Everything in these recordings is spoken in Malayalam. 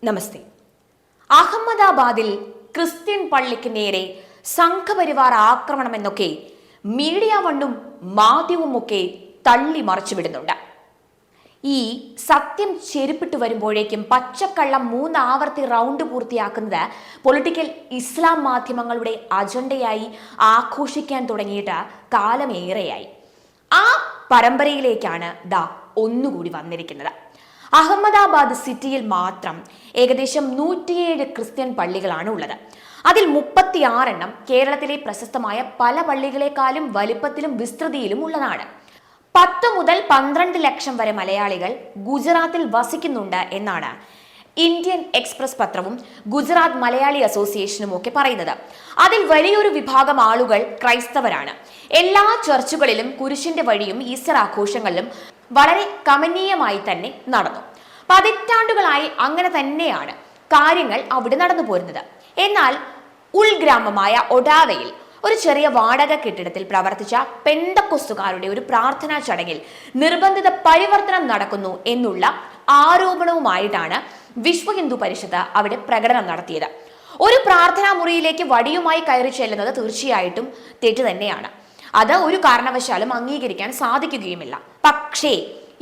നമസ്തേ. അഹമ്മദാബാദിൽ ക്രിസ്ത്യൻ പള്ളിക്ക് നേരെ സംഘപരിവാർ ആക്രമണമെന്നൊക്കെ മീഡിയ വണ്ണും മാധ്യമവുമൊക്കെ തള്ളി മറിച്ചുവിടുന്നുണ്ട്. ഈ സത്യം ചെരുപ്പിട്ട് വരുമ്പോഴേക്കും പച്ചക്കള്ളം 3 ആവർത്തി റൗണ്ട് പൂർത്തിയാക്കുന്നത് പൊളിറ്റിക്കൽ ഇസ്ലാം മാധ്യമങ്ങളുടെ അജണ്ടയായി ആഘോഷിക്കാൻ തുടങ്ങിയിട്ട് കാലമേറെയായി. ആ പരമ്പരയിലേക്കാണ് ഒന്നുകൂടി വന്നിരിക്കുന്നത്. അഹമ്മദാബാദ് സിറ്റിയിൽ മാത്രം ഏകദേശം 107 ക്രിസ്ത്യൻ പള്ളികളാണ് ഉള്ളത്. അതിൽ 36 എണ്ണം കേരളത്തിലെ പ്രശസ്തമായ പല പള്ളികളെക്കാളും വലിപ്പത്തിലും വിസ്തൃതിയിലും ഉള്ളതാണ്. 10 മുതൽ 12 ലക്ഷം വരെ മലയാളികൾ ഗുജറാത്തിൽ വസിക്കുന്നുണ്ട് എന്നാണ് ഇന്ത്യൻ എക്സ്പ്രസ് പത്രവും ഗുജറാത്ത് മലയാളി അസോസിയേഷനും ഒക്കെ പറയുന്നത്. അതിൽ വലിയൊരു വിഭാഗം ആളുകൾ ക്രൈസ്തവരാണ്. എല്ലാ ചർച്ചുകളിലും കുരിശിന്റെ വഴിയും ഈസ്റ്റർ ആഘോഷങ്ങളിലും വളരെ കമനീയമായി തന്നെ നടന്നു. പതിറ്റാണ്ടുകളായി അങ്ങനെ തന്നെയാണ് കാര്യങ്ങൾ അവിടെ നടന്നു പോരുന്നത്. എന്നാൽ ഉൾഗ്രാമമായ ഒഡാവയിൽ ഒരു ചെറിയ വാടക കെട്ടിടത്തിൽ പ്രവർത്തിച്ച പെന്തക്കോസ്തുകാരുടെ ഒരു പ്രാർത്ഥനാ ചടങ്ങിൽ നിർബന്ധിത പരിവർത്തനം നടക്കുന്നു എന്നുള്ള ആരോപണവുമായിട്ടാണ് വിശ്വ ഹിന്ദു പരിഷത്ത് അവിടെ പ്രകടനം നടത്തിയത്. ഒരു പ്രാർത്ഥനാ മുറിയിലേക്ക് വടിയുമായി കയറി ചെല്ലുന്നത് തീർച്ചയായിട്ടും തെറ്റ് തന്നെയാണ്. അത് ഒരു കാരണവശാലും അംഗീകരിക്കാൻ സാധിക്കുകയുമില്ല. പക്ഷേ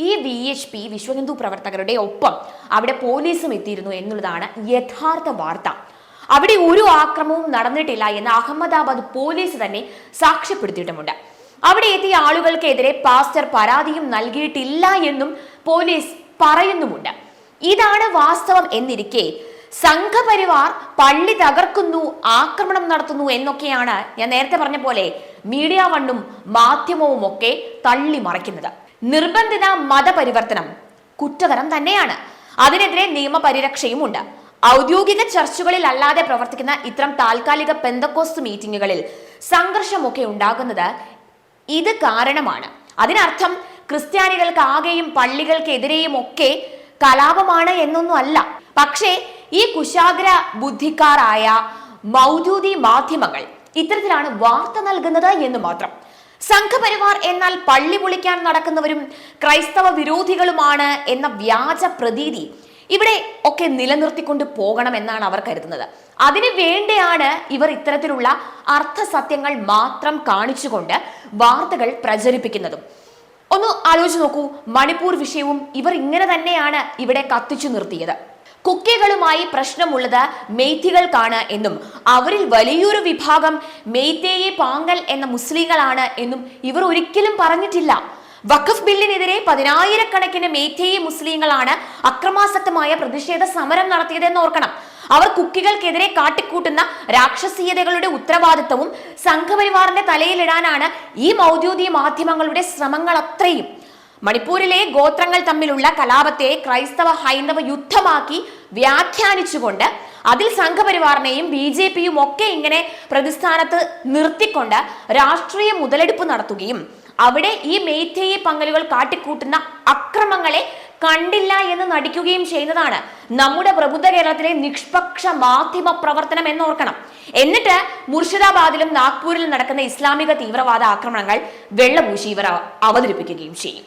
ഈ VHP വിശ്വ ഹിന്ദു പ്രവർത്തകരുടെ ഒപ്പം അവിടെ പോലീസും എത്തിയിരുന്നു എന്നുള്ളതാണ് യഥാർത്ഥ വാർത്ത. അവിടെ ഒരു ആക്രമണവും നടന്നിട്ടില്ല എന്ന് അഹമ്മദാബാദ് പോലീസ് തന്നെ സാക്ഷ്യപ്പെടുത്തിയിട്ടുമുണ്ട്. അവിടെ എത്തിയ ആളുകൾക്കെതിരെ പാസ്റ്റർ പരാതിയും നൽകിയിട്ടില്ല എന്നും പോലീസ് പറയുന്നുമുണ്ട്. ഇതാണ് വാസ്തവം എന്നിരിക്കെ സംഘപരിവാർ പള്ളി തകർക്കുന്നു, ആക്രമണം നടത്തുന്നു എന്നൊക്കെയാണ് ഞാൻ നേരത്തെ പറഞ്ഞ പോലെ മീഡിയ വണ്ണും മാധ്യമവും ഒക്കെ തള്ളി മറയ്ക്കുന്നത്. നിർബന്ധിത മതപരിവർത്തനം കുറ്റകരം തന്നെയാണ്. അതിനെതിരെ നിയമപരിരക്ഷയും ഉണ്ട്. ഔദ്യോഗിക ചർച്ചുകളിൽ അല്ലാതെ പ്രവർത്തിക്കുന്ന ഇത്തരം താൽക്കാലിക പെന്തക്കോസ്ത് മീറ്റിങ്ങുകളിൽ സംഘർഷമൊക്കെ ഉണ്ടാകുന്നത് ഇത് കാരണമാണ്. അതിനർത്ഥം ക്രിസ്ത്യാനികൾക്ക് ആകെയും പള്ളികൾക്കെതിരെയും ഒക്കെ കലാപമാണ് എന്നൊന്നും അല്ല. പക്ഷേ ഈ കുശാഗ്ര ബുദ്ധിക്കാരായ മൗദൂദി മാധ്യമങ്ങൾ ഇത്തരത്തിലാണ് വാർത്ത നൽകുന്നത് എന്ന് മാത്രം. സംഘപരിവാർ എന്നാൽ പള്ളി പൊളിക്കാൻ നടക്കുന്നവരും ക്രൈസ്തവ വിരോധികളുമാണ് എന്ന വ്യാജ പ്രതീതി ഇവിടെ ഒക്കെ നിലനിർത്തിക്കൊണ്ട് പോകണമെന്നാണ് അവർ കരുതുന്നത്. അതിനു വേണ്ടിയാണ് ഇവർ ഇത്തരത്തിലുള്ള അർത്ഥസത്യങ്ങൾ മാത്രം കാണിച്ചുകൊണ്ട് വാർത്തകൾ പ്രചരിപ്പിക്കുന്നതും. ഒന്ന് ആലോചിച്ച് നോക്കൂ, മണിപ്പൂർ വിഷയവും ഇവർ ഇങ്ങനെ തന്നെയാണ് ഇവിടെ കത്തിച്ചു നിർത്തിയത്. കുക്കികളുമായി പ്രശ്നമുള്ളത് മെയ്തികൾക്കാണ് എന്നും അവരിൽ വലിയൊരു വിഭാഗം മെയ്തേയി പാങ്കൽ എന്ന മുസ്ലിങ്ങളാണ് എന്നും ഇവർ ഒരിക്കലും പറഞ്ഞിട്ടില്ല. വഖഫ് ബില്ലിനെതിരെ 10,000-കണക്കിന് മെയ്തേയി മുസ്ലിങ്ങളാണ് അക്രമാസക്തമായ പ്രതിഷേധ സമരം നടത്തിയതെന്ന് ഓർക്കണം. അവർ കുക്കികൾക്കെതിരെ കാട്ടിക്കൂട്ടുന്ന രാക്ഷസീയതകളുടെ ഉത്തരവാദിത്വവും സംഘപരിവാറിന്റെ തലയിലിടാനാണ് ഈ മൗദൂദി മാധ്യമങ്ങളുടെ ശ്രമങ്ങൾ അത്രയും. മണിപ്പൂരിലെ ഗോത്രങ്ങൾ തമ്മിലുള്ള കലാപത്തെ ക്രൈസ്തവ ഹൈന്ദവ യുദ്ധമാക്കി വ്യാഖ്യാനിച്ചുകൊണ്ട് അതിൽ സംഘപരിവാറിനെയും BJPയും ഒക്കെ ഇങ്ങനെ പ്രതിസ്ഥാനത്ത് നിർത്തിക്കൊണ്ട് രാഷ്ട്രീയ മുതലെടുപ്പ് നടത്തുകയും അവിടെ ഈ മെയ്തേയി പങ്കലുകൾ കാട്ടിക്കൂട്ടുന്ന അക്രമങ്ങളെ കണ്ടില്ല എന്ന് നടിക്കുകയും ചെയ്യുന്നതാണ് നമ്മുടെ പ്രബുദ്ധ കേരളത്തിലെ നിഷ്പക്ഷ മാധ്യമ പ്രവർത്തനം എന്നോർക്കണം. എന്നിട്ട് മുർഷിദാബാദിലും നാഗ്പൂരിലും നടക്കുന്ന ഇസ്ലാമിക തീവ്രവാദ ആക്രമണങ്ങൾ വെള്ളപൂശി ഇവർ അവതരിപ്പിക്കുകയും ചെയ്യും.